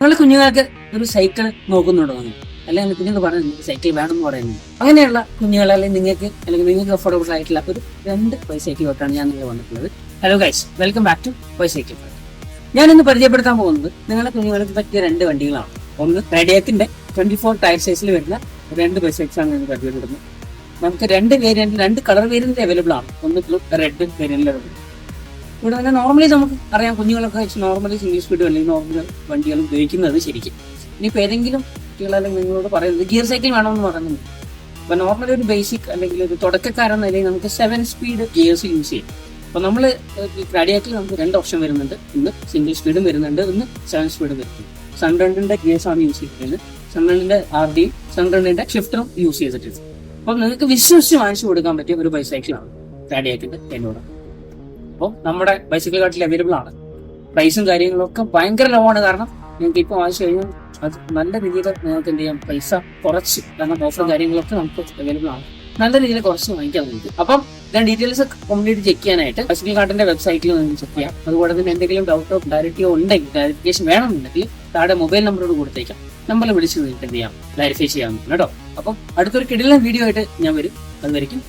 നിങ്ങളുടെ കുഞ്ഞുങ്ങൾക്ക് ഒരു സൈക്കിൾ നോക്കുന്നുണ്ടോ നിങ്ങൾ? അല്ലെങ്കിൽ കുഞ്ഞുങ്ങൾ പറയുന്നത് സൈക്കിൾ വേണമെന്ന് പറയുന്നത് അങ്ങനെയുള്ള കുഞ്ഞുങ്ങൾ അല്ലെങ്കിൽ നിങ്ങൾക്ക് അഫോർഡബിൾ ആയിട്ടുള്ള ഒരു 2 ബൈസൈക്കിൾ തൊട്ടാണ് ഞാൻ നിങ്ങൾ വന്നിട്ടുള്ളത്. Hello guys, welcome back to bicycle. ഞാൻ ഇന്ന് പരിചയപ്പെടുത്താൻ പോകുന്നത് നിങ്ങളുടെ കുഞ്ഞുങ്ങൾക്ക് പറ്റിയ 2 വണ്ടികളാണ്. ഒന്ന് റേഡിയക്കിന്റെ 24 ടയർ സൈസിൽ വരുന്ന 2 ബൈസൈക്കിൾസാണ് ഞാൻ പരിചയപ്പെടുന്നത്. നമുക്ക് 2 വേരിയന്റ് 2 കളർ വേരിയന്റ് അവൈലബിൾ ആണ്. ഒന്ന് ബ്ലൂ, റെഡ് വേരിയന്റിലുണ്ട്. ഇവിടെ തന്നെ നോർമലി നമുക്ക് അറിയാം, കുഞ്ഞുങ്ങളൊക്കെ നോർമലി സിംഗിൾ സ്പീഡ് അല്ലെങ്കിൽ നോർമൽ വണ്ടികൾ ഉപയോഗിക്കുന്നത് ശരിക്കും. ഇനിയിപ്പോൾ ഏതെങ്കിലും കുട്ടികൾ അല്ലെങ്കിൽ നിങ്ങളോട് പറയുന്നത് ഗിയർ സൈക്കിൾ വേണമെന്ന് പറയുന്നത്, അപ്പോൾ നോർമലി ഒരു ബേസിക് അല്ലെങ്കിൽ ഒരു തുടക്കക്കാരെന്ന നിലയിൽ നമുക്ക് 7 സ്പീഡ് ഗിയേഴ്സ് യൂസ് ചെയ്യും. അപ്പോൾ നമ്മൾ റേഡിയക്കിൽ നമുക്ക് 2 ഓപ്ഷൻ വരുന്നുണ്ട്. ഒന്ന് സിംഗിൾ സ്പീഡും വരുന്നുണ്ട്, ഒന്ന് 7 സ്പീഡും വരുന്നുണ്ട്. സൺറണ്ണിന്റെ ഗിയേഴ്സ് ആണ് യൂസ് ചെയ്തിട്ടുള്ളത്. സൺറണ്ണിന്റെ RD, സൺറണ്ണിന്റെ ഷിഫ്റ്ററും യൂസ് ചെയ്തിട്ടുണ്ട്. അപ്പോൾ നിങ്ങൾക്ക് വിശ്വസിച്ച് വാങ്ങിച്ചു കൊടുക്കാൻ പറ്റിയ ഒരു ബൈസൈക്കിളാണ് റേഡിയക്കിന്റെ എന്നോട്. അപ്പോൾ നമ്മുടെ ബൈസൈക്കിൾ കാർട്ടിൽ അവൈലബിൾ ആണ്. പ്രൈസും കാര്യങ്ങളൊക്കെ ഭയങ്കര ലോ ആണ്. കാരണം നിങ്ങൾക്ക് ഇപ്പോൾ വാങ്ങിച്ചു കഴിഞ്ഞാൽ അത് നല്ല രീതിയിൽ നിങ്ങൾക്ക് എന്ത് ചെയ്യാം, പൈസ കുറച്ച്, കാരണം ഓഫറും കാര്യങ്ങളൊക്കെ നമുക്ക് അവൈലബിൾ ആണ്. നല്ല രീതിയിൽ കുറച്ച് വാങ്ങിക്കാൻ നിങ്ങൾക്ക്. അപ്പം ഞാൻ ഡീറ്റെയിൽസ് കംപ്ലീറ്റ് ചെക്ക് ചെയ്യാനായിട്ട് ബൈസൈക്കിൾ കാർട്ടിന്റെ വെബ്സൈറ്റിൽ നിങ്ങൾക്ക് ചെക്ക് ചെയ്യാം. അതുപോലെ തന്നെ എന്തെങ്കിലും ഡൗട്ടോ ക്ലാരിറ്റിയോ ഉണ്ടെങ്കിൽ, ക്ലാരിഫിക്കേഷൻ വേണമെന്നുണ്ടെങ്കിൽ താഴെ മൊബൈൽ നമ്പറോട് കൊടുത്തേക്കാം. നമ്പറിൽ വിളിച്ച് നിങ്ങൾക്ക് എന്ത് ചെയ്യാം, ക്ലാരിഫൈ ചെയ്യാൻ കേട്ടോ. അപ്പം അടുത്തൊരു കിടിലൻ വീഡിയോ ആയിട്ട് ഞാൻ വരും. അതുവരെയ്ക്കും